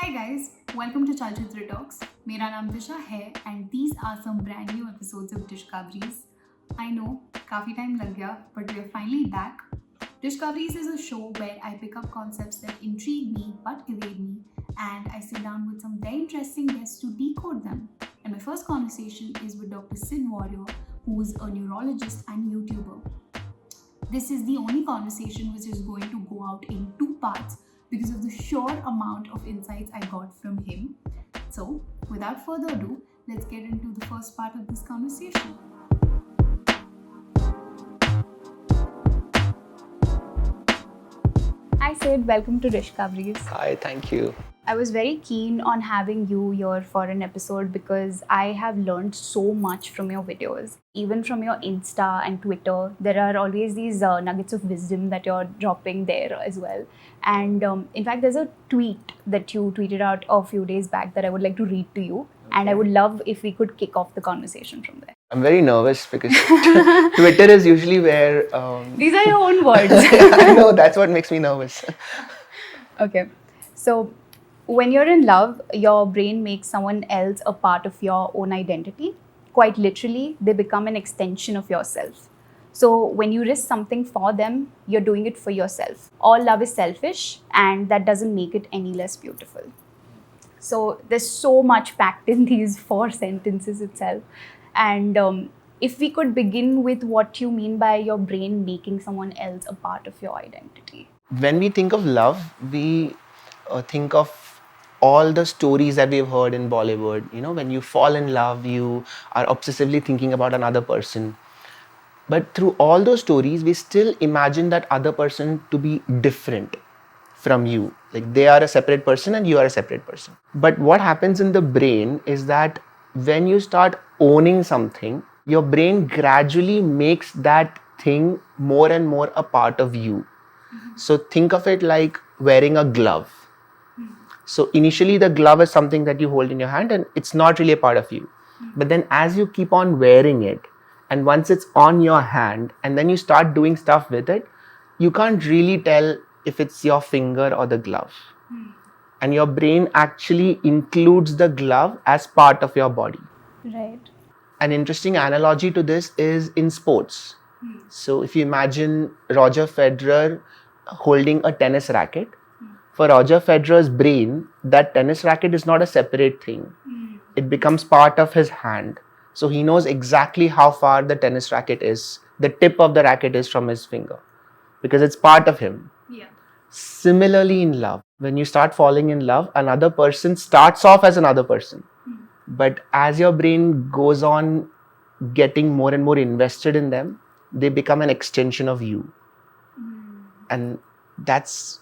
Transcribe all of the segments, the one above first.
Hi guys, welcome to Chalchitra Talks. मेरा नाम दिशा है and these are some brand new episodes of Dishcoveries. I know, काफी time लग गया, but we are finally back. Dishcoveries is a show where I pick up concepts that intrigue me but evade me, and I sit down with some very interesting guests to decode them. And my first conversation is with Dr. Sid Warrior, who is a neurologist and YouTuber. This is the only conversation which is going to go out in two parts because of the sheer amount of insights I got from him. So, without further ado, let's get into the first part of this conversation. Hi Sid, welcome to Dishcoveries. Hi, thank you. I was very keen on having you here for an episode because I have learned so much from your videos. Even from your Insta and Twitter, there are always these nuggets of wisdom that you're dropping there as well. And in fact, there's a tweet that you tweeted out a few days back that I would like to read to you. Okay. And I would love if we could kick off the conversation from there. I'm very nervous because Twitter is usually where... These are your own words. I know, that's what makes me nervous. Okay, so when you're in love, your brain makes someone else a part of your own identity. Quite literally, they become an extension of yourself. So when you risk something for them, you're doing it for yourself. All love is selfish, and that doesn't make it any less beautiful. So there's so much packed in these 4 sentences itself. And if we could begin with what you mean by your brain making someone else a part of your identity. When we think of love, we think of all the stories that we've heard in Bollywood. You know, when you fall in love, you are obsessively thinking about another person. But through all those stories, we still imagine that other person to be different from you. Like they are a separate person and you are a separate person. But what happens in the brain is that when you start owning something, your brain gradually makes that thing more and more a part of you. So think of it like wearing a glove. So initially the glove is something that you hold in your hand and it's not really a part of you. But then as you keep on wearing it, and once it's on your hand and then you start doing stuff with it, you can't really tell if it's your finger or the glove. And your brain actually includes the glove as part of your body. Right. An interesting analogy to this is in sports. So if you imagine Roger Federer holding a tennis racket, for Roger Federer's brain, that tennis racket is not a separate thing. It becomes part of his hand. So he knows exactly how far the tennis racket is, the tip of the racket is from his finger, because it's part of him. Yeah. Similarly in love, when you start falling in love, another person starts off as another person. But as your brain goes on getting more and more invested in them, they become an extension of you. And that's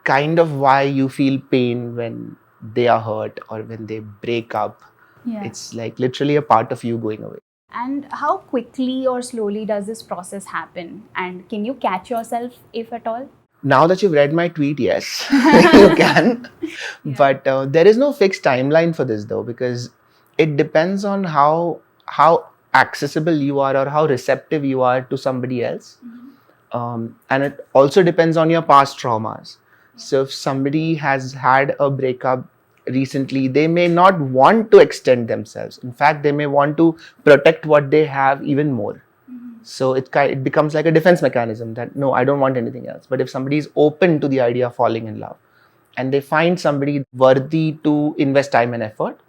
kind of why you feel pain when they are hurt or when they break up. Yeah. It's like literally a part of you going away. And how quickly or slowly does this process happen? And can you catch yourself, if at all? Now that you've read my tweet, yes, you can. Yeah. But there is no fixed timeline for this though, because it depends on how accessible you are or how receptive you are to somebody else. And it also depends on your past traumas. So if somebody has had a breakup recently, they may not want to extend themselves. In fact, they may want to protect what they have even more. So it becomes like a defense mechanism that, no, I don't want anything else. But if somebody is open to the idea of falling in love and they find somebody worthy to invest time and effort,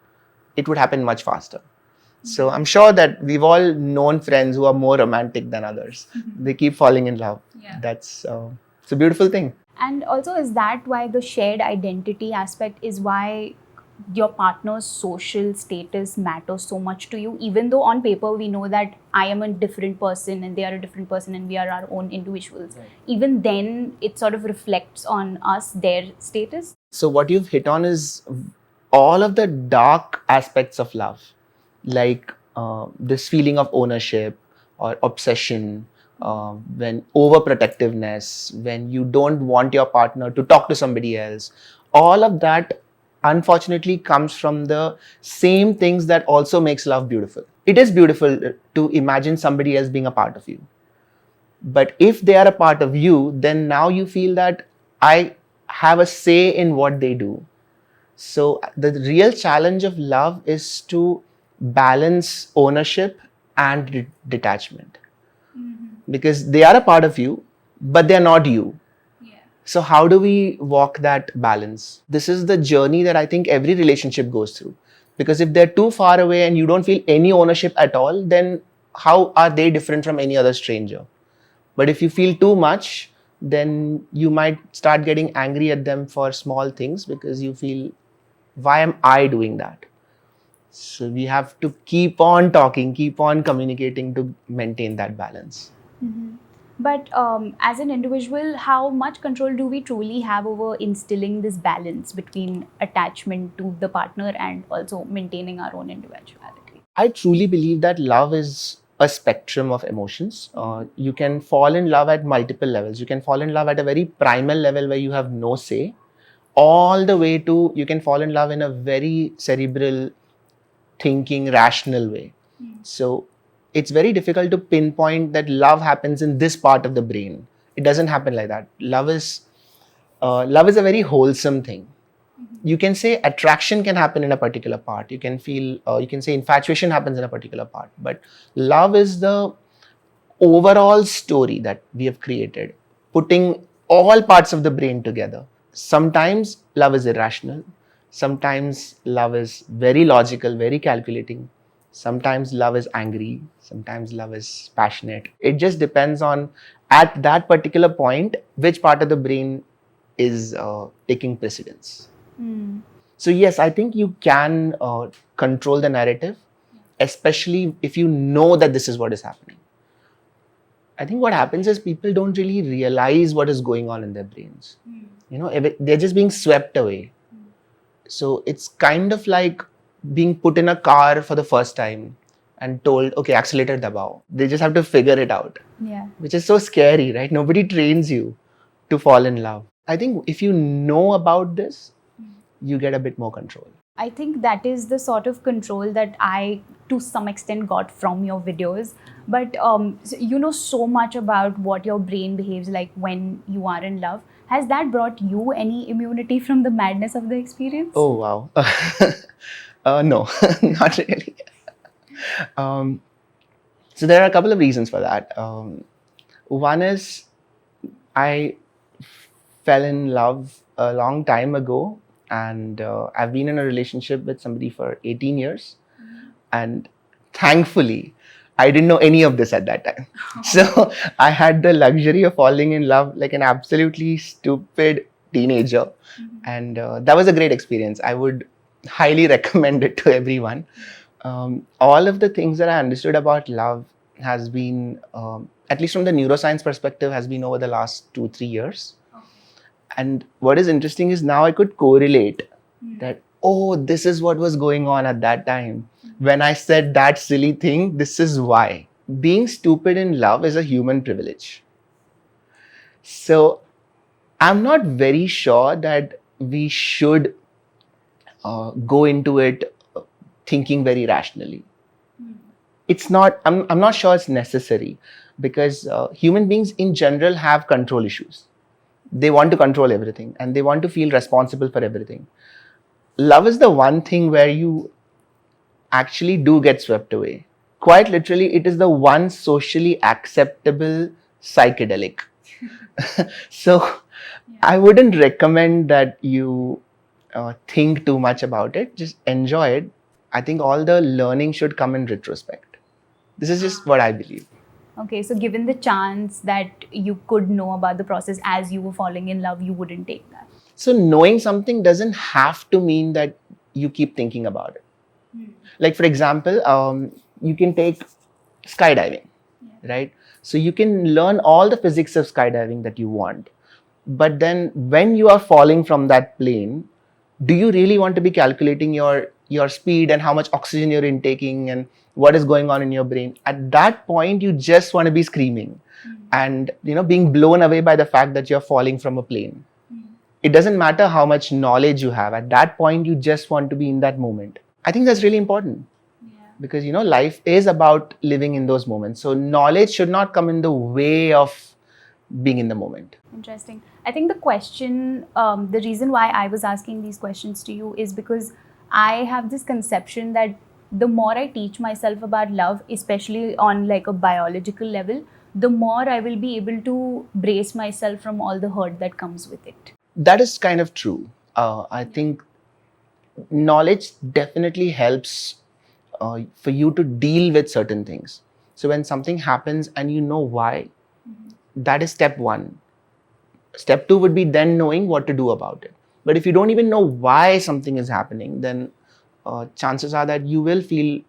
it would happen much faster. So I'm sure that we've all known friends who are more romantic than others. They keep falling in love. Yeah. That's it's a beautiful thing. And also, is that why the shared identity aspect is why your partner's social status matters so much to you? Even though on paper we know that I am a different person and they are a different person and we are our own individuals. Right. Even then, it sort of reflects on us, their status. So what you've hit on is all of the dark aspects of love, like this feeling of ownership or obsession, when overprotectiveness, when you don't want your partner to talk to somebody else, all of that unfortunately comes from the same things that also makes love beautiful. It is beautiful to imagine somebody else being a part of you. But if they are a part of you, then now you feel that I have a say in what they do. So the real challenge of love is to balance ownership and detachment, because they are a part of you, but they're not you. So how do we walk that balance? This is the journey that I think every relationship goes through. Because if they're too far away and you don't feel any ownership at all, then how are they different from any other stranger? But if you feel too much, then you might start getting angry at them for small things because you feel, why am I doing that? So we have to keep on talking, keep on communicating to maintain that balance. But as an individual, how much control do we truly have over instilling this balance between attachment to the partner and also maintaining our own individuality? I truly believe that love is a spectrum of emotions. You can fall in love at multiple levels. You can fall in love at a very primal level where you have no say, all the way to you can fall in love in a very cerebral, thinking, rational way. So it's very difficult to pinpoint that love happens in this part of the brain. It doesn't happen like that. Love is a very wholesome thing. You can say attraction can happen in a particular part. You can feel, you can say infatuation happens in a particular part. But love is the overall story that we have created, putting all parts of the brain together. Sometimes love is irrational. Sometimes love is very logical, very calculating. Sometimes love is angry. Sometimes love is passionate. It just depends on, at that particular point, which part of the brain is taking precedence. So yes, I think you can control the narrative, especially if you know that this is what is happening. I think what happens is people don't really realize what is going on in their brains. You know, they're just being swept away. So it's kind of like being put in a car for the first time and told, okay, accelerator dabao. They just have to figure it out. Yeah. Which is so scary, right? Nobody trains you to fall in love. I think if you know about this, you get a bit more control. I think that is the sort of control that I, to some extent, got from your videos. But you know so much about what your brain behaves like when you are in love. Has that brought you any immunity from the madness of the experience? Oh, wow. No, not really. So there are a couple of reasons for that. One is I fell in love a long time ago, and I've been in a relationship with somebody for 18 years. And thankfully, I didn't know any of this at that time. So I had the luxury of falling in love like an absolutely stupid teenager. And that was a great experience. I would highly recommend it to everyone. All of the things that I understood about love has been, at least from the neuroscience perspective, has been over the last 2-3 years. And what is interesting is now I could correlate that, oh, this is what was going on at that time. When I said that silly thing, this is why. Being stupid in love is a human privilege. So I'm not very sure that we should go into it thinking very rationally. It's not, I'm not sure it's necessary, because human beings in general have control issues. They want to control everything and they want to feel responsible for everything. Love is the one thing where you actually do get swept away. Quite literally, it is the one socially acceptable psychedelic. So I wouldn't recommend that you think too much about it. Just enjoy it. I think all the learning should come in retrospect. This is just what I believe. Okay, so given the chance that you could know about the process as you were falling in love, you wouldn't take that. So knowing something doesn't have to mean that you keep thinking about it. Like, for example, you can take skydiving, right? So you can learn all the physics of skydiving that you want. But then when you are falling from that plane, do you really want to be calculating your speed and how much oxygen you're intaking and what is going on in your brain? At that point, you just want to be screaming and being blown away by the fact that you're falling from a plane. It doesn't matter how much knowledge you have. At that point, you just want to be in that moment. I think that's really important. Because life is about living in those moments. So knowledge should not come in the way of being in the moment. Interesting. I think the question, the reason why I was asking these questions to you is because I have this conception that the more I teach myself about love, especially on like a biological level, the more I will be able to brace myself from all the hurt that comes with it. That is kind of true. I think knowledge definitely helps for you to deal with certain things. So when something happens and you know why, that is step one. Step two would be then knowing what to do about it. But if you don't even know why something is happening, then chances are that you will feel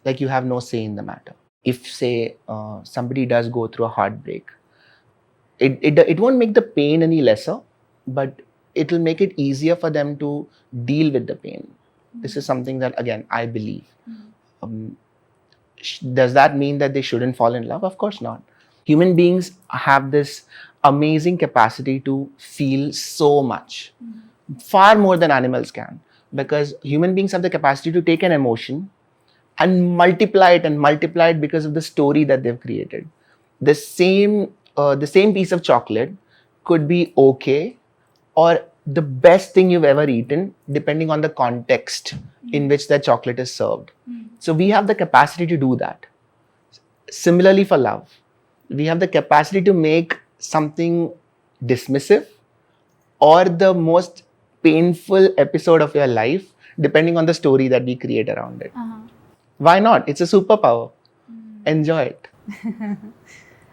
like you have no say in the matter. If, say, somebody does go through a heartbreak, it won't make the pain any lesser, but it will make it easier for them to deal with the pain. This is something that, again, I believe. Does that mean that they shouldn't fall in love? Of course not. Human beings have this amazing capacity to feel so much, far more than animals can, because human beings have the capacity to take an emotion and multiply it because of the story that they've created. The same piece of chocolate could be okay or the best thing you've ever eaten, depending on the context in which that chocolate is served. So we have the capacity to do that. Similarly for love, we have the capacity to make something dismissive or the most painful episode of your life, depending on the story that we create around it. Why not? It's a superpower. Enjoy it.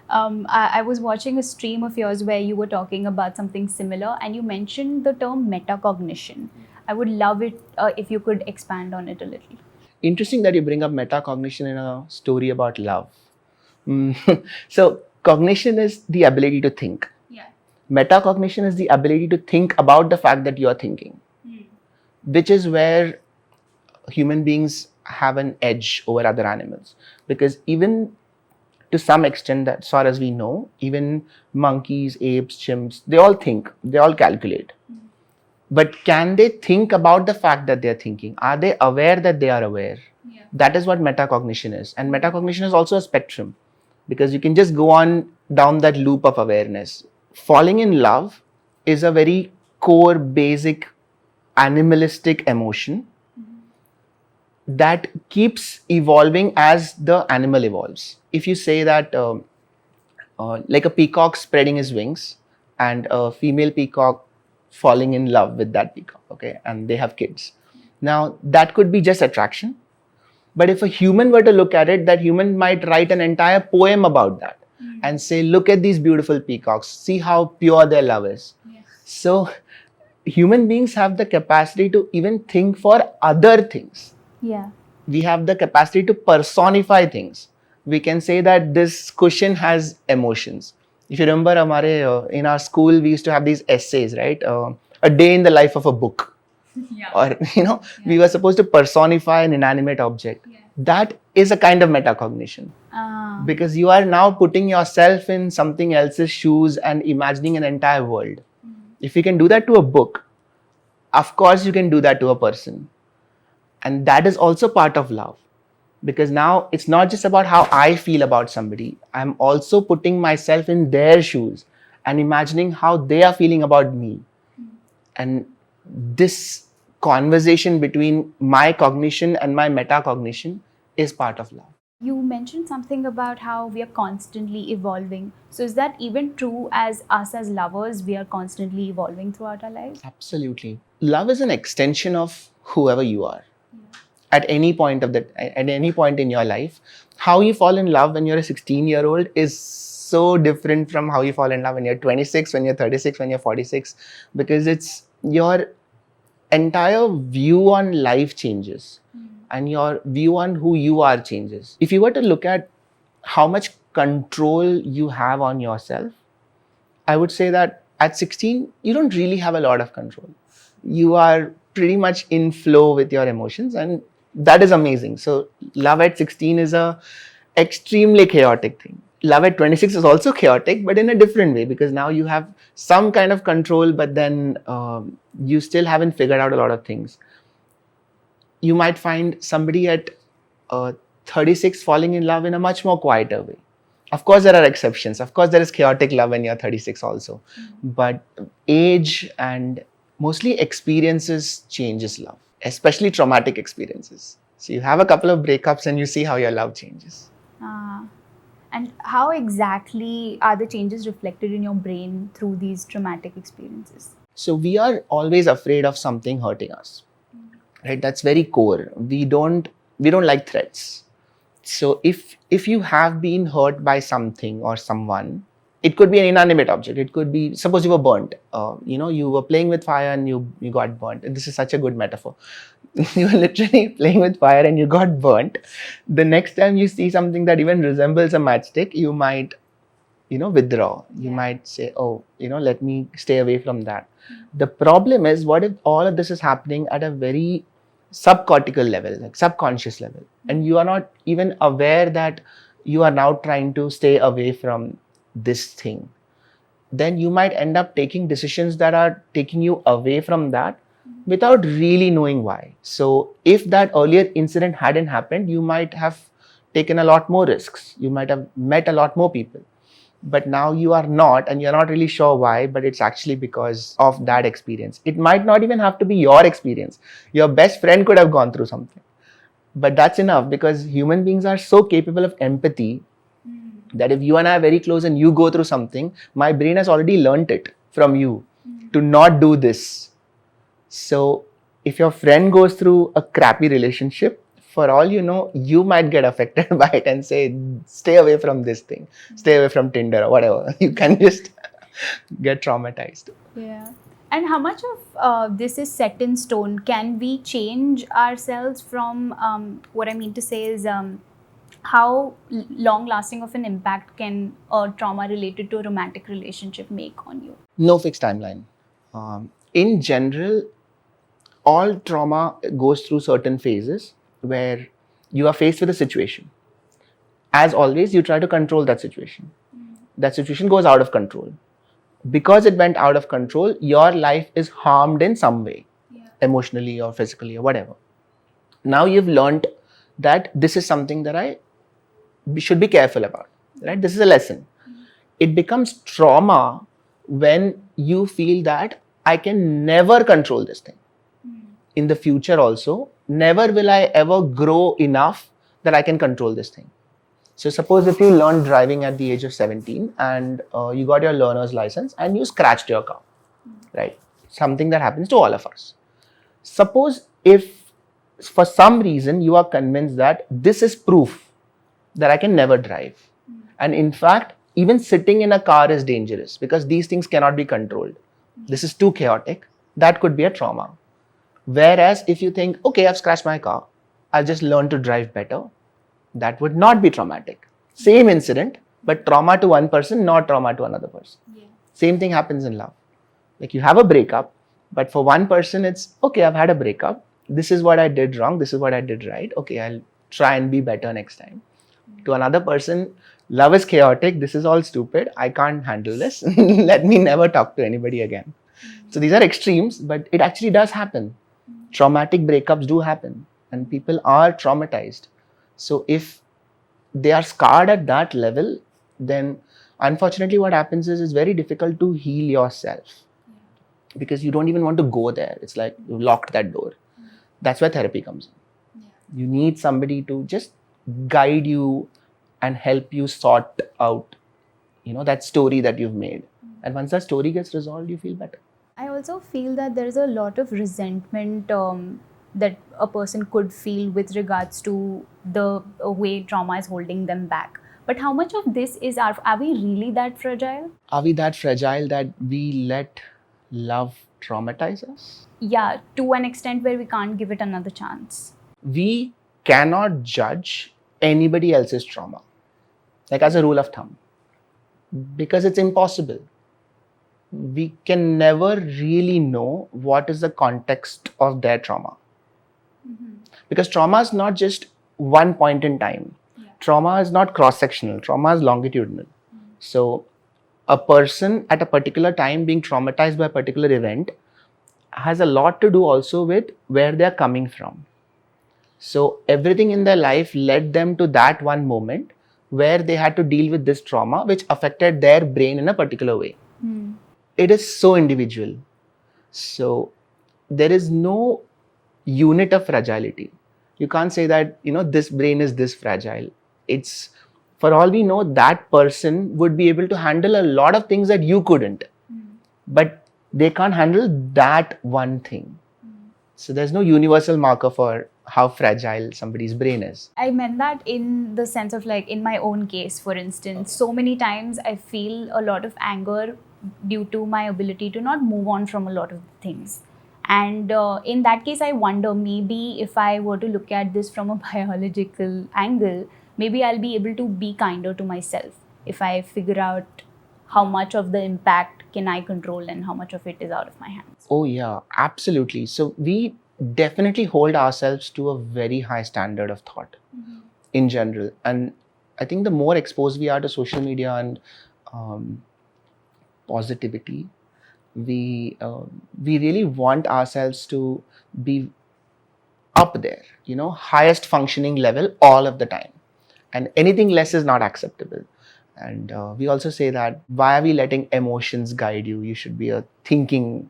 I was watching a stream of yours where you were talking about something similar and you mentioned the term metacognition. I would love it if you could expand on it a little. Interesting that you bring up metacognition in a story about love. So cognition is the ability to think. Yeah. Metacognition is the ability to think about the fact that you're thinking, which is where human beings have an edge over other animals. Because even to some extent, that, as far as we know, even monkeys, apes, chimps, they all think, they all calculate. But can they think about the fact that they're thinking? Are they aware that they are aware? Yeah. That is what metacognition is. And metacognition is also a spectrum, because you can just go on down that loop of awareness. Falling in love is a very core, basic, animalistic emotion that keeps evolving as the animal evolves. If you say that like a peacock spreading his wings and a female peacock falling in love with that peacock, okay, and they have kids. Now that could be just attraction, but if a human were to look at it, that human might write an entire poem about that and say, look at these beautiful peacocks, see how pure their love is. Yes. So human beings have the capacity to even think for other things. Yeah. We have the capacity to personify things. We can say that this cushion has emotions. If you remember, in our school, we used to have these essays, right? A day in the life of a book. Yeah. Or, we were supposed to personify an inanimate object. Yeah. That is a kind of metacognition. Because you are now putting yourself in something else's shoes and imagining an entire world. If you can do that to a book, of course you can do that to a person. And that is also part of love. Because now it's not just about how I feel about somebody. I'm also putting myself in their shoes and imagining how they are feeling about me. And this conversation between my cognition and my metacognition is part of love. You mentioned something about how we are constantly evolving. So is that even true as us as lovers, we are constantly evolving throughout our lives? Absolutely. Love is an extension of whoever you are. At any point in your life. How you fall in love when you're a 16-year-old is so different from how you fall in love when you're 26, when you're 36, when you're 46, because it's your entire view on life changes and your view on who you are changes. If you were to look at how much control you have on yourself, I would say that at 16, you don't really have a lot of control. You are pretty much in flow with your emotions, and that is amazing. So love at 16 is a extremely chaotic thing. Love at 26 is also chaotic, but in a different way, because now you have some kind of control, but then you still haven't figured out a lot of things. You might find somebody at 36 falling in love in a much more quieter way. Of course, there are exceptions. Of course, there is chaotic love when you're 36 also. But age and mostly experiences changes love, especially traumatic experiences. So you have a couple of breakups and you see how your love changes. And how exactly are the changes reflected in your brain through these traumatic experiences? So we are always afraid of something hurting us, right? That's very core. We don't like threats. So if you have been hurt by something or someone, it could be an inanimate object. It could be, suppose you were burnt. You were playing with fire and you got burnt. And this is such a good metaphor. You were literally playing with fire and you got burnt. The next time you see something that even resembles a matchstick, you might withdraw. You might say, oh, let me stay away from that. The problem is, what if all of this is happening at a very subcortical level, like subconscious level, and you are not even aware that you are now trying to stay away from this thing? Then you might end up taking decisions that are taking you away from that without really knowing why. So if that earlier incident hadn't happened, you might have taken a lot more risks. You might have met a lot more people. But now you are not, and you're not really sure why, but it's actually because of that experience. It might not even have to be your experience. Your best friend could have gone through something. But that's enough, because human beings are so capable of empathy that if you and I are very close and you go through something, my brain has already learnt it from you to not do this. So if your friend goes through a crappy relationship, for all you know, you might get affected by it and say, stay away from this thing, stay away from Tinder or whatever. You can just get traumatized. Yeah. And how much of this is set in stone? Can we change ourselves from, what I mean to say is, how long-lasting of an impact can a trauma related to a romantic relationship make on you? No fixed timeline. In general, all trauma goes through certain phases where you are faced with a situation. As always, you try to control that situation. That situation goes out of control. Because it went out of control, your life is harmed in some way, emotionally or physically or whatever. Now you've learned that this is something that I should be careful about, right? This is a lesson. It becomes trauma when you feel that I can never control this thing. In the future also, never will I ever grow enough that I can control this thing. So suppose if you learned driving at the age of 17 and you got your learner's license and you scratched your car, right? Something that happens to all of us. Suppose if for some reason you are convinced that this is proof that I can never drive. And in fact, even sitting in a car is dangerous because these things cannot be controlled. This is too chaotic. That could be a trauma. Whereas if you think, okay, I've scratched my car, I'll just learn to drive better, that would not be traumatic. Same incident, but trauma to one person, not trauma to another person. Same thing happens in love. Like you have a breakup, but for one person it's, okay, I've had a breakup. This is what I did wrong. This is what I did right. Okay, I'll try and be better next time. To another person, love is chaotic. This is all stupid. I can't handle this. Let me never talk to anybody again. So these are extremes, but it actually does happen. Traumatic breakups do happen and people are traumatized. So if they are scarred at that level, then unfortunately what happens is it's very difficult to heal yourself because you don't even want to go there. It's like you've locked that door. That's where therapy comes in. You need somebody to just guide you and help you sort out, that story that you've made. And once that story gets resolved, you feel better. I also feel that there is a lot of resentment that a person could feel with regards to the way trauma is holding them back. But how much of this is, are we really that fragile? Are we that fragile that we let love traumatize us? Yeah, to an extent where we can't give it another chance. We cannot judge anybody else's trauma, like as a rule of thumb, because it's impossible. We can never really know what is the context of their trauma. Because trauma is not just one point in time. Trauma is not cross-sectional. Trauma is longitudinal. So a person at a particular time being traumatized by a particular event has a lot to do also with where they're coming from. So everything in their life led them to that one moment, where they had to deal with this trauma which affected their brain in a particular way. It is so individual. So there is no unit of fragility. You can't say that, this brain is this fragile. It's, for all we know, that person would be able to handle a lot of things that you couldn't. But they can't handle that one thing. So there's no universal marker for how fragile somebody's brain is. I meant that in the sense of like in my own case, for instance, so many times I feel a lot of anger due to my ability to not move on from a lot of things. And in that case, I wonder, maybe if I were to look at this from a biological angle, maybe I'll be able to be kinder to myself if I figure out how much of the impact can I control and how much of it is out of my hands. Oh yeah, absolutely. So we definitely hold ourselves to a very high standard of thought in general. And I think the more exposed we are to social media and positivity, we really want ourselves to be up there, highest functioning level all of the time. And anything less is not acceptable. And we also say that, why are we letting emotions guide you? You should be a thinking,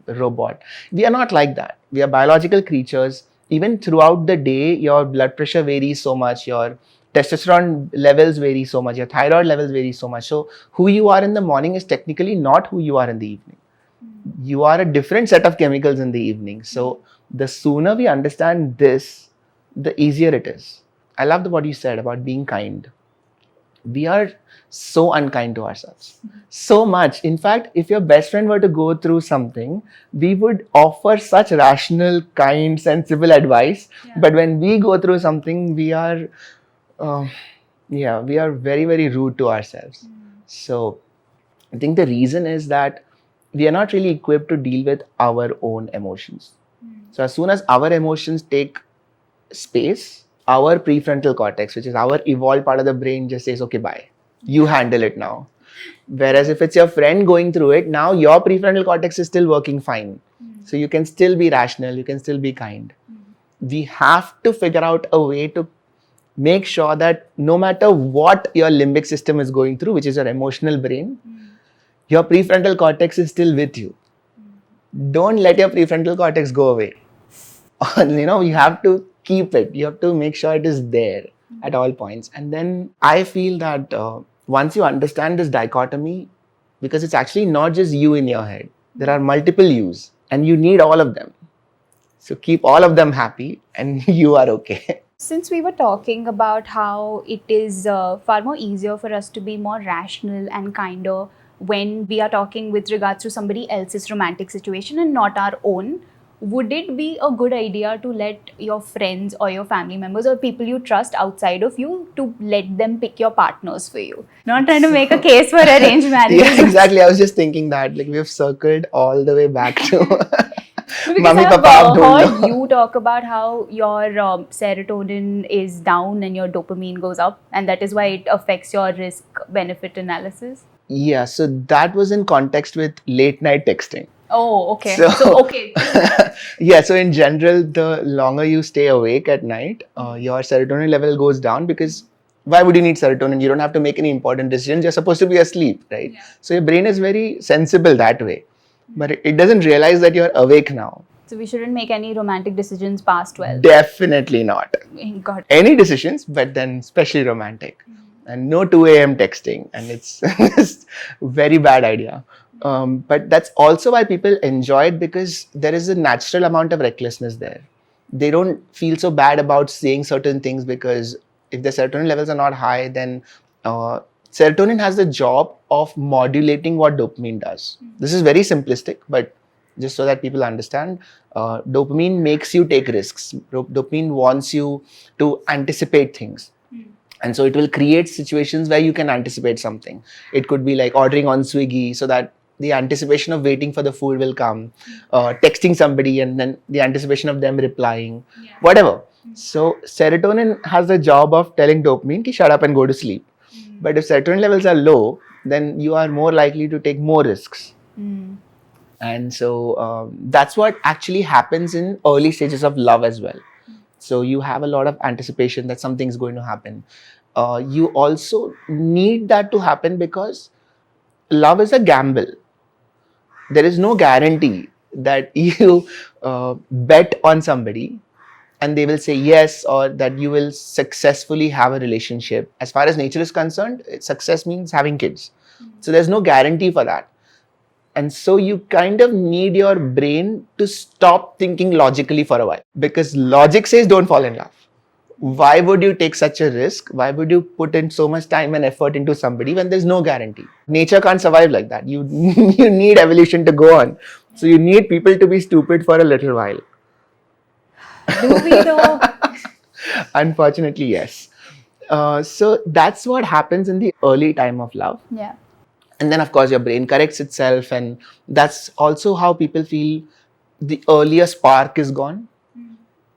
robot. We are not like that. We are biological creatures. Even throughout the day, your blood pressure varies so much, your testosterone levels vary so much, your thyroid levels vary so much. So who you are in the morning is technically not who you are in the evening. You are a different set of chemicals in the evening. So the sooner we understand this, the easier it is. I love what you said about being kind. We are so unkind to ourselves. So much. In fact, if your best friend were to go through something, we would offer such rational, kind, sensible advice. Yeah. But when we go through something, we are very, very rude to ourselves. So I think the reason is that we are not really equipped to deal with our own emotions. So as soon as our emotions take space, our prefrontal cortex, which is our evolved part of the brain, just says, okay, bye. You handle it now. Whereas if it's your friend going through it, now your prefrontal cortex is still working fine. So you can still be rational, you can still be kind. We have to figure out a way to make sure that no matter what your limbic system is going through, which is your emotional brain, your prefrontal cortex is still with you. Don't let your prefrontal cortex go away. You have to keep it. You have to make sure it is there at all points. And then I feel that once you understand this dichotomy, because it's actually not just you in your head, there are multiple yous and you need all of them. So keep all of them happy and you are okay. Since we were talking about how it is far more easier for us to be more rational and kinder when we are talking with regards to somebody else's romantic situation and not our own, would it be a good idea to let your friends or your family members or people you trust outside of you, to let them pick your partners for you? Not trying to make a case for arranged marriage. Yeah, exactly. I was just thinking that, like, we've circled all the way back to Mummy, Papa. I've heard you talk about how your serotonin is down and your dopamine goes up, and that is why it affects your risk-benefit analysis. Yeah, so that was in context with late night texting. Oh, okay. So okay. Yeah, so in general, the longer you stay awake at night, your serotonin level goes down, because why would you need serotonin? You don't have to make any important decisions. You're supposed to be asleep, right? Yeah. So your brain is very sensible that way. But it doesn't realize that you're awake now. So we shouldn't make any romantic decisions past 12? Definitely not. Got it. Any decisions, but then especially romantic. And no 2 a.m. texting. And it's very bad idea. But that's also why people enjoy it, because there is a natural amount of recklessness there. They don't feel so bad about saying certain things, because if the serotonin levels are not high, then serotonin has the job of modulating what dopamine does. This is very simplistic, but just so that people understand, dopamine makes you take risks. Dopamine wants you to anticipate things. And so it will create situations where you can anticipate something. It could be like ordering on Swiggy, so that the anticipation of waiting for the food will come, texting somebody and then the anticipation of them replying, whatever. So serotonin has the job of telling dopamine ki shut up and go to sleep. But if serotonin levels are low, then you are more likely to take more risks. And so that's what actually happens in early stages of love as well. So you have a lot of anticipation that something's going to happen. you also need that to happen because love is a gamble. There is no guarantee that you bet on somebody and they will say yes, or that you will successfully have a relationship. As far as nature is concerned, success means having kids. So there's no guarantee for that. And so you kind of need your brain to stop thinking logically for a while, because logic says don't fall in love. Why would you take such a risk? Why would you put in so much time and effort into somebody when there's no guarantee? Nature can't survive like that. You you need evolution to go on. So you need people to be stupid for a little while. Do we though? Unfortunately, yes. So that's what happens in the early time of love. Yeah. And then, of course, your brain corrects itself. And that's also how people feel the earlier spark is gone.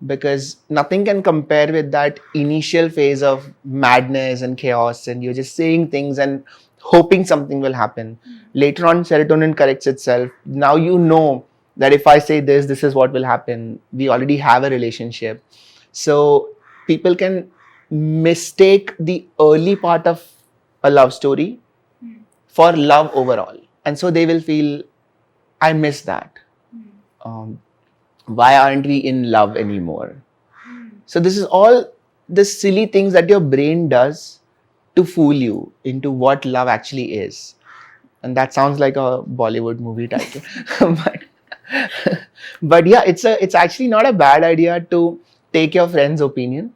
Because nothing can compare with that initial phase of madness and chaos. And you're just saying things and hoping something will happen. Later on, serotonin corrects itself. Now you know that if I say this, this is what will happen. We already have a relationship. So people can mistake the early part of a love story for love overall. And so they will feel, I miss that. Why aren't we in love anymore? So this is all the silly things that your brain does to fool you into what love actually is. And that sounds like a Bollywood movie title. but yeah, it's actually not a bad idea to take your friend's opinion.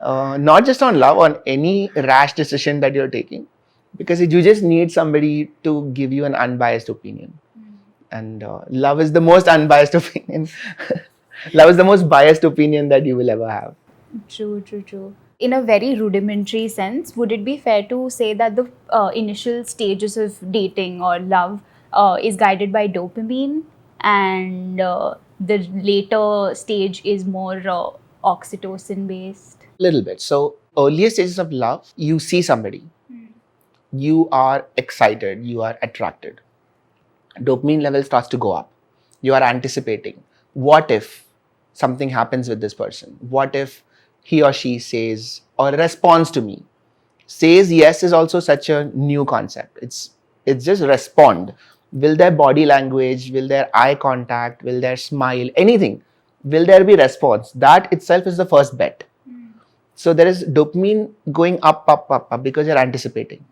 Not just on love, on any rash decision that you're taking. Because you just need somebody to give you an unbiased opinion. And love is the most unbiased opinion. Love is the most biased opinion that you will ever have. True. In a very rudimentary sense, would it be fair to say that the initial stages of dating or love is guided by dopamine, and the later stage is more oxytocin based? Little bit. So earlier stages of love, you see somebody. You are excited, you are attracted. Dopamine level starts to go up. You are anticipating. What if something happens with this person? What if he or she says or responds to me? Says yes is also such a new concept. It's just respond. Will their body language, will their eye contact, will their smile, anything, will there be response? That itself is the first bet. So there is dopamine going up because you're anticipating.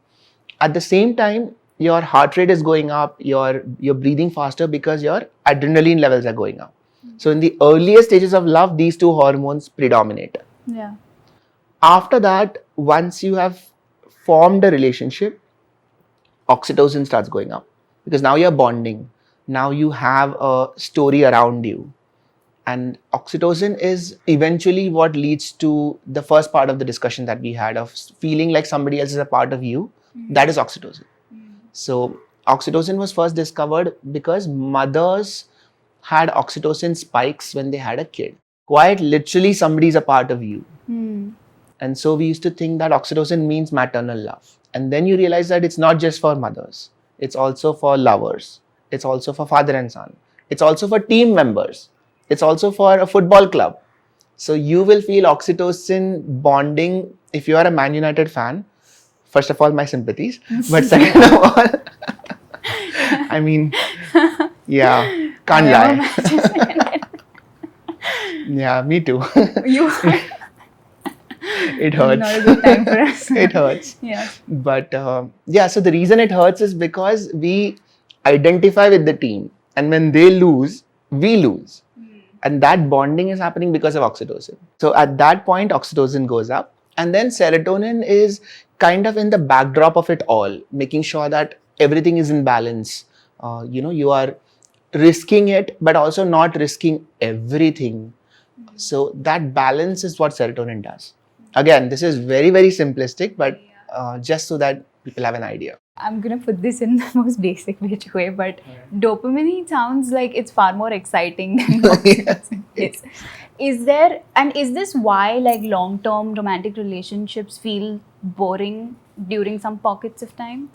At the same time, your heart rate is going up, you're breathing faster because your adrenaline levels are going up. So in the earliest stages of love, these two hormones predominate. Yeah. After that, once you have formed a relationship, oxytocin starts going up because now you're bonding. Now you have a story around you. And oxytocin is eventually what leads to the first part of the discussion that we had of feeling like somebody else is a part of you. That is oxytocin. So oxytocin was first discovered because mothers had oxytocin spikes when they had a kid. Quite literally, somebody is a part of you. And so we used to think that oxytocin means maternal love. And then you realize that it's not just for mothers. It's also for lovers. It's also for father and son. It's also for team members. It's also for a football club. So you will feel oxytocin bonding if you are a Man United fan. First of all, my sympathies. But second of all, I mean, yeah, can't lie. Yeah, me too. You It hurts. Not a good time for us. It hurts. Yeah. But yeah, so the reason it hurts is because we identify with the team. And when they lose, we lose. And that bonding is happening because of oxytocin. So at that point, oxytocin goes up. And then serotonin is kind of in the backdrop of it all, making sure that everything is in balance. You are risking it, but also not risking everything. So that balance is what serotonin does. Again, this is very, very simplistic, but just so that people have an idea. I'm gonna put this in the most basic way, but dopamine sounds like it's far more exciting than oxytocin. Yes. Is this why like long-term romantic relationships feel boring during some pockets of time?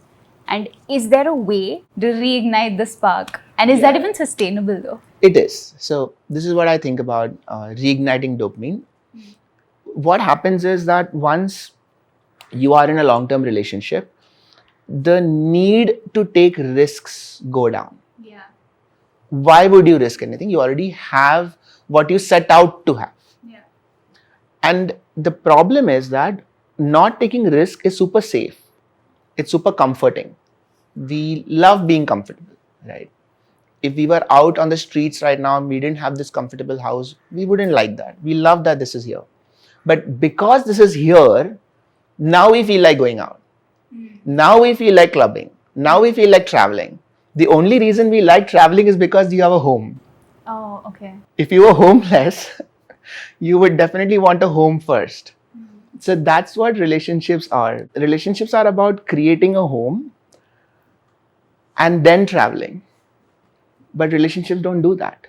And is there a way to reignite the spark? And is that even sustainable though? It is. So this is what I think about reigniting dopamine. What happens is that once you are in a long-term relationship, the need to take risks go down. Yeah. Why would you risk anything? You already have what you set out to have. Yeah. And the problem is that not taking risk is super safe. It's super comforting. We love being comfortable, right? If we were out on the streets right now and we didn't have this comfortable house, we wouldn't like that. We love that this is here. But because this is here, now we feel like going out. Now we feel like clubbing. Now we feel like traveling. The only reason we like traveling is because you have a home. Oh, okay. If you were homeless, you would definitely want a home first. So that's what relationships are. Relationships are about creating a home and then traveling. But relationships don't do that.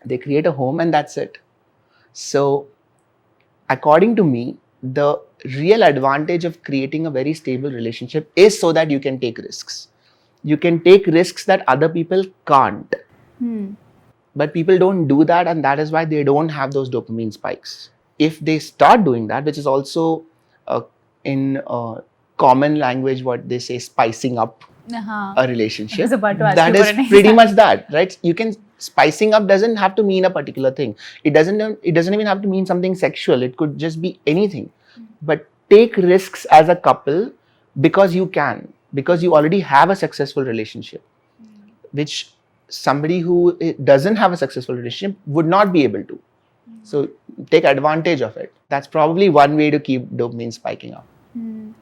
They create a home and that's it. So, according to me, the real advantage of creating a very stable relationship is so that you can take risks. You can take risks that other people can't. But people don't do that, and that is why they don't have those dopamine spikes. If they start doing that, which is also in common language what they say, spicing up a relationship, I was about to ask that you is for an pretty example. much that, right? You can, spicing up doesn't have to mean a particular thing. It doesn't even have to mean something sexual. It could just be anything. But take risks as a couple because you can, because you already have a successful relationship, which somebody who doesn't have a successful relationship would not be able to. So take advantage of it. That's probably one way to keep dopamine spiking up.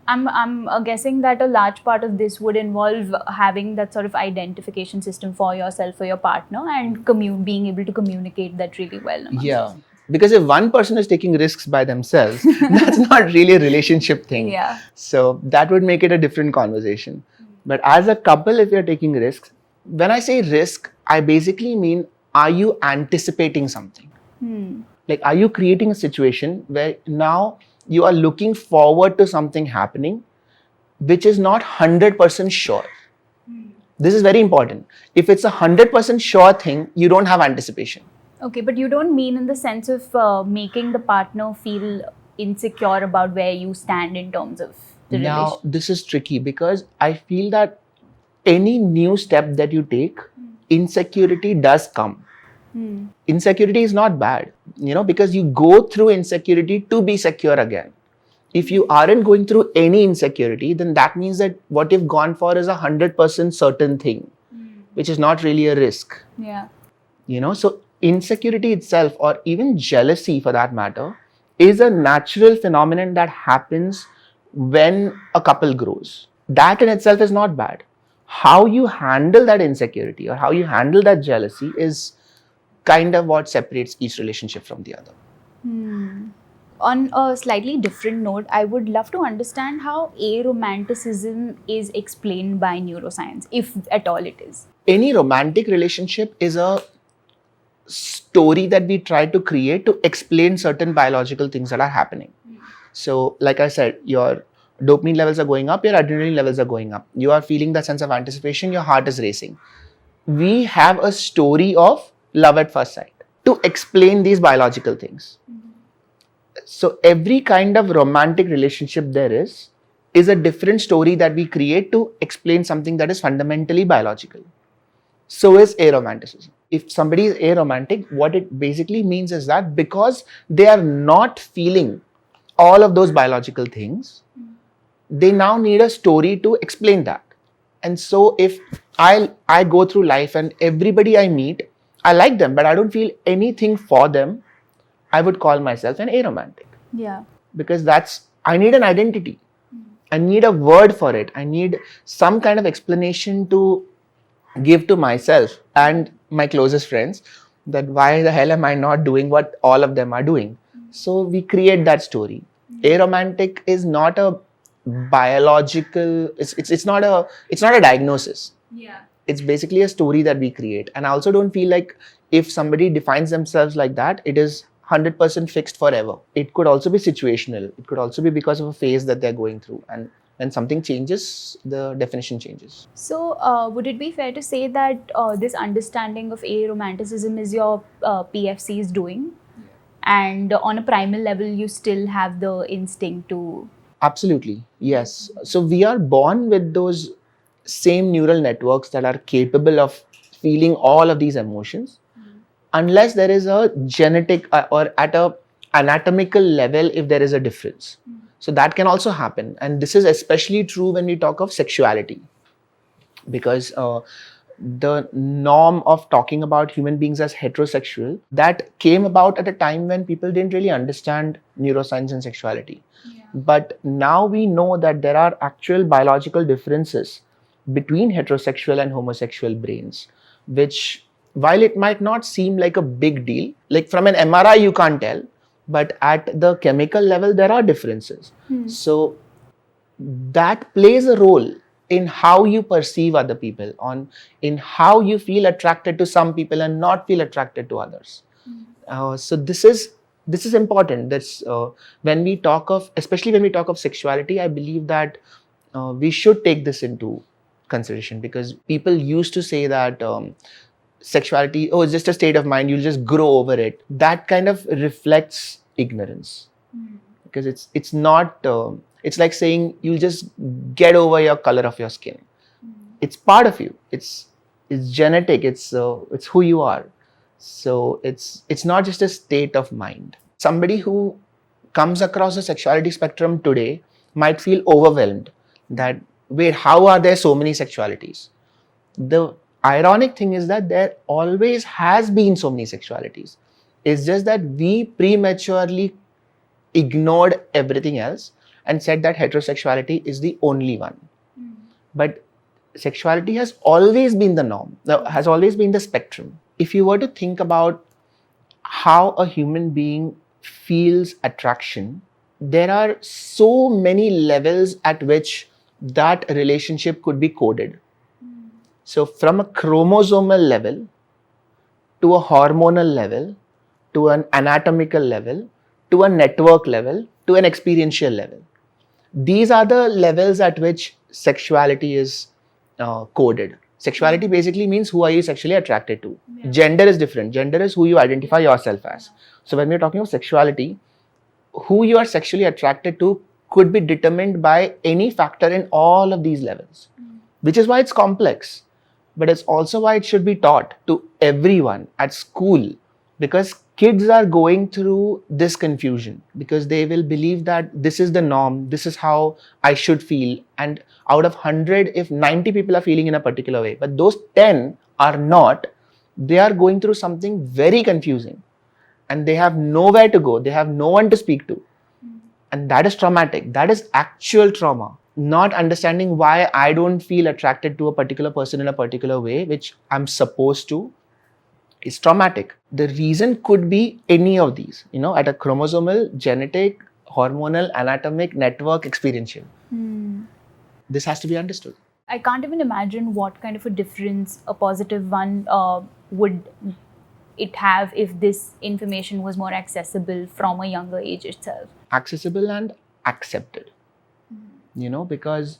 I'm guessing that a large part of this would involve having that sort of identification system for yourself, for your partner, and being able to communicate that really well. amongst Yeah. us. Because if one person is taking risks by themselves, that's not really a relationship thing. Yeah. So that would make it a different conversation. But as a couple, if you're taking risks, when I say risk, I basically mean, are you anticipating something? Like, are you creating a situation where now you are looking forward to something happening, which is not 100% sure? This is very important. If it's a 100% sure thing, you don't have anticipation. Okay, but you don't mean in the sense of making the partner feel insecure about where you stand in terms of the Now, relationship. this is tricky because I feel that any new step that you take, insecurity does come. Insecurity is not bad, because you go through insecurity to be secure again. If you aren't going through any insecurity, then that means that what you've gone for is 100% certain thing, which is not really a risk. Yeah. So insecurity itself, or even jealousy for that matter, is a natural phenomenon that happens when a couple grows. That in itself is not bad. How you handle that insecurity or how you handle that jealousy is kind of what separates each relationship from the other. On a slightly different note, I would love to understand how aromanticism is explained by neuroscience, if at all it is. Any romantic relationship is a story that we try to create to explain certain biological things that are happening. So, like I said, your dopamine levels are going up, your adrenaline levels are going up. You are feeling that sense of anticipation, your heart is racing. We have a story of love at first sight to explain these biological things. So, every kind of romantic relationship there is a different story that we create to explain something that is fundamentally biological. So is aromanticism. If somebody is aromantic, what it basically means is that because they are not feeling all of those biological things, they now need a story to explain that. And so if I go through life and everybody I meet, I like them, but I don't feel anything for them, I would call myself an aromantic. Yeah. Because I need an identity. I need a word for it. I need some kind of explanation to give to myself and my closest friends that why the hell am I not doing what all of them are doing? So we create that story. Aromantic is not a biological, it's not a diagnosis. Yeah. It's basically a story that we create. And I also don't feel like if somebody defines themselves like that, it is 100% fixed forever. It could also be situational. It could also be because of a phase that they're going through. And when something changes, the definition changes. So, would it be fair to say that this understanding of aromanticism is your PFC's doing? And on a primal level, you still have the instinct to... Absolutely, yes. So we are born with those same neural networks that are capable of feeling all of these emotions, unless there is a genetic or at a anatomical level, if there is a difference. So that can also happen, and this is especially true when we talk of sexuality, because the norm of talking about human beings as heterosexual, that came about at a time when people didn't really understand neuroscience and sexuality. But now we know that there are actual biological differences between heterosexual and homosexual brains, which, while it might not seem like a big deal, like from an MRI you can't tell, but at the chemical level there are differences. So that plays a role in how you perceive other people, in how you feel attracted to some people and not feel attracted to others. So this is important. That's when we talk of, especially when we talk of sexuality, I believe that we should take this into consideration, because people used to say that sexuality, oh, it's just a state of mind, you'll just grow over it. That kind of reflects ignorance, because it's not. It's like saying you'll just get over your color of your skin. It's part of you. It's genetic. It's who you are. So it's not just a state of mind. Somebody who comes across the sexuality spectrum today might feel overwhelmed that, wait, how are there so many sexualities? The ironic thing is that there always has been so many sexualities. It's just that we prematurely ignored everything else and said that heterosexuality is the only one. But sexuality has always been the norm, has always been the spectrum. If you were to think about how a human being feels attraction, there are so many levels at which that relationship could be coded. So from a chromosomal level to a hormonal level to an anatomical level to a network level to an experiential level. These are the levels at which sexuality is coded. Sexuality basically means who are you sexually attracted to. Yeah. Gender is different. Gender is who you identify yourself as. So when we're talking of sexuality, who you are sexually attracted to could be determined by any factor in all of these levels, which is why it's complex. But it's also why it should be taught to everyone at school, because kids are going through this confusion, because they will believe that this is the norm, this is how I should feel, and out of 100, if 90 people are feeling in a particular way, but those 10 are not, they are going through something very confusing, and they have nowhere to go, they have no one to speak to, and that is traumatic. That is actual trauma. Not understanding why I don't feel attracted to a particular person in a particular way, which I'm supposed to, is traumatic. The reason could be any of these, at a chromosomal, genetic, hormonal, anatomic, network, experiential. This has to be understood. I can't even imagine what kind of a difference a positive one would it have if this information was more accessible from a younger age itself. Accessible and accepted. Because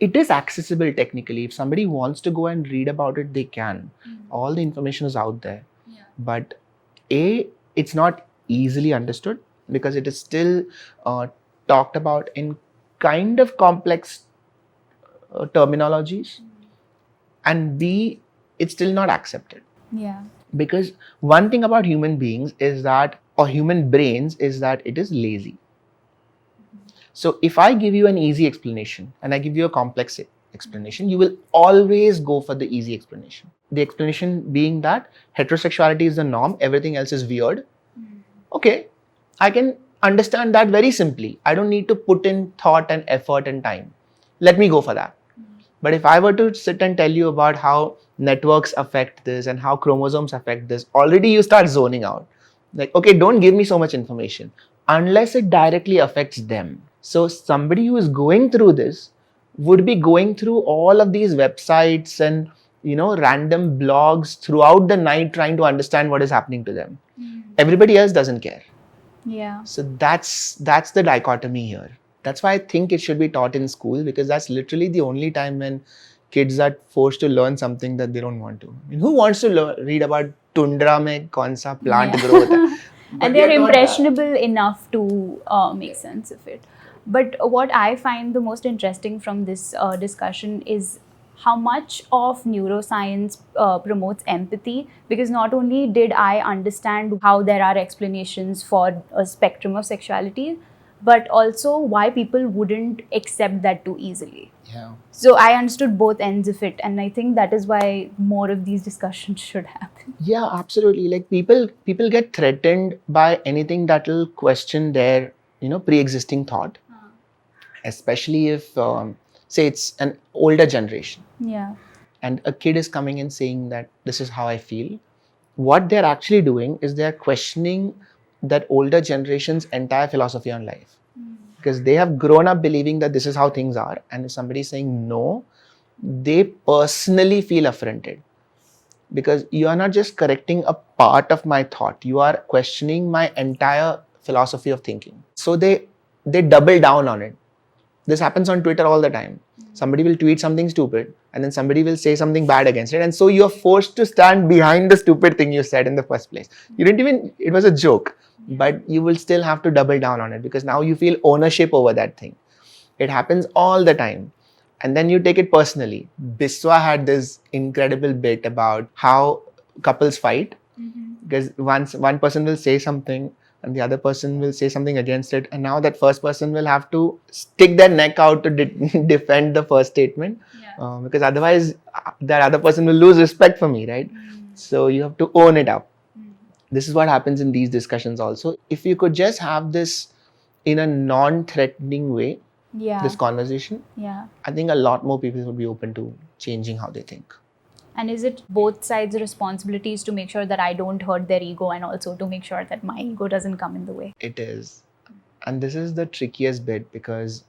it is accessible technically. If somebody wants to go and read about it, they can. All the information is out there. Yeah. But it's not easily understood, because it is still talked about in kind of complex terminologies. And B, it's still not accepted. Yeah. Because one thing about human beings is that, or human brains, is that it is lazy. So if I give you an easy explanation and I give you a complex explanation, you will always go for the easy explanation. The explanation being that heterosexuality is the norm, everything else is weird. Okay, I can understand that very simply. I don't need to put in thought and effort and time. Let me go for that. But if I were to sit and tell you about how networks affect this and how chromosomes affect this, already you start zoning out. Like, okay, don't give me so much information unless it directly affects them. So somebody who is going through this would be going through all of these websites and random blogs throughout the night trying to understand what is happening to them. Everybody else doesn't care. Yeah. So that's the dichotomy here. That's why I think it should be taught in school, because that's literally the only time when kids are forced to learn something that they don't want to. Who wants to read about tundra mein kaun sa plant grow hota hai? And they're impressionable enough to make sense of it. But what I find the most interesting from this discussion is how much of neuroscience promotes empathy, because not only did I understand how there are explanations for a spectrum of sexuality, but also why people wouldn't accept that too easily. Yeah. So I understood both ends of it, and I think that is why more of these discussions should happen. Yeah, absolutely. Like people get threatened by anything that will question their, pre-existing thought, especially if, say, it's an older generation. Yeah. And a kid is coming and saying that this is how I feel. What they're actually doing is they're questioning that older generation's entire philosophy on life. Because they have grown up believing that this is how things are. And if somebody is saying no, they personally feel affronted. Because you are not just correcting a part of my thought, you are questioning my entire philosophy of thinking. So they double down on it. This happens on Twitter all the time. Somebody will tweet something stupid and then somebody will say something bad against it. And so you're forced to stand behind the stupid thing you said in the first place. It was a joke, but you will still have to double down on it because now you feel ownership over that thing. It happens all the time. And then you take it personally. Biswa had this incredible bit about how couples fight because one person will say something and the other person will say something against it, and now that first person will have to stick their neck out to defend the first statement, because otherwise that other person will lose respect for me, right? So you have to own it up. This is what happens in these discussions also. If you could just have this in a non-threatening way, this conversation, I think a lot more people would be open to changing how they think. And is it both sides' responsibilities to make sure that I don't hurt their ego and also to make sure that my ego doesn't come in the way? It is. And this is the trickiest bit because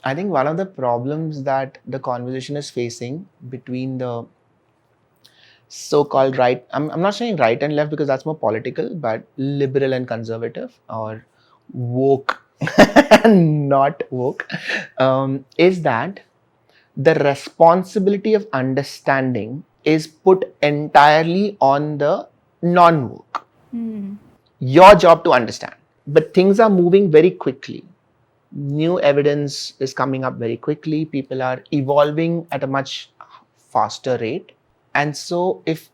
I think one of the problems that the conversation is facing between the so-called right, I'm not saying right and left because that's more political, but liberal and conservative or woke and not woke, is that the responsibility of understanding is put entirely on the non-woke. Your job to understand. But things are moving very quickly. New evidence is coming up very quickly. People are evolving at a much faster rate. And so if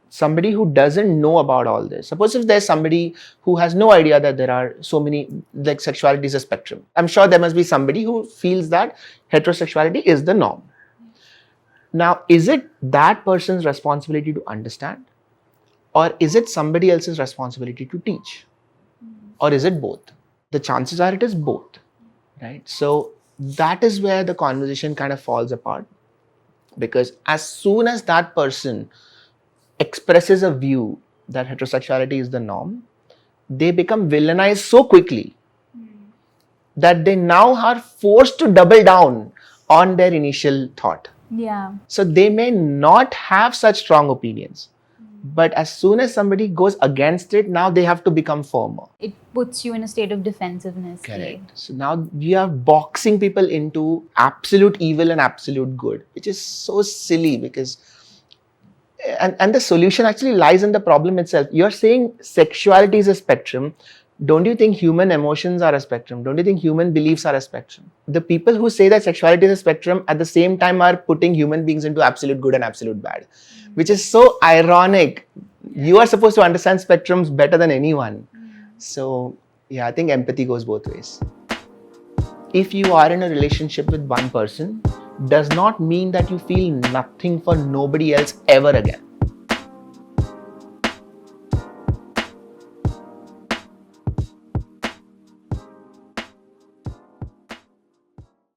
somebody who doesn't know about all this, suppose if there's somebody who has no idea that there are so many, like sexuality is a spectrum. I'm sure there must be somebody who feels that heterosexuality is the norm. Now, is it that person's responsibility to understand? Or is it somebody else's responsibility to teach? Or is it both? The chances are it is both, right? So that is where the conversation kind of falls apart. Because as soon as that person expresses a view that heterosexuality is the norm, they become villainized so quickly that they now are forced to double down on their initial thought. So they may not have such strong opinions, but as soon as somebody goes against it, now they have to become firmer. It puts you in a state of defensiveness. Correct. So now we are boxing people into absolute evil and absolute good, which is so silly because and the solution actually lies in the problem itself. You're saying sexuality is a spectrum. Don't you think human emotions are a spectrum? Don't you think human beliefs are a spectrum? The people who say that sexuality is a spectrum at the same time are putting human beings into absolute good and absolute bad, which is so ironic. You are supposed to understand spectrums better than anyone. So yeah, I think empathy goes both ways. If you are in a relationship with one person, does not mean that you feel nothing for nobody else ever again.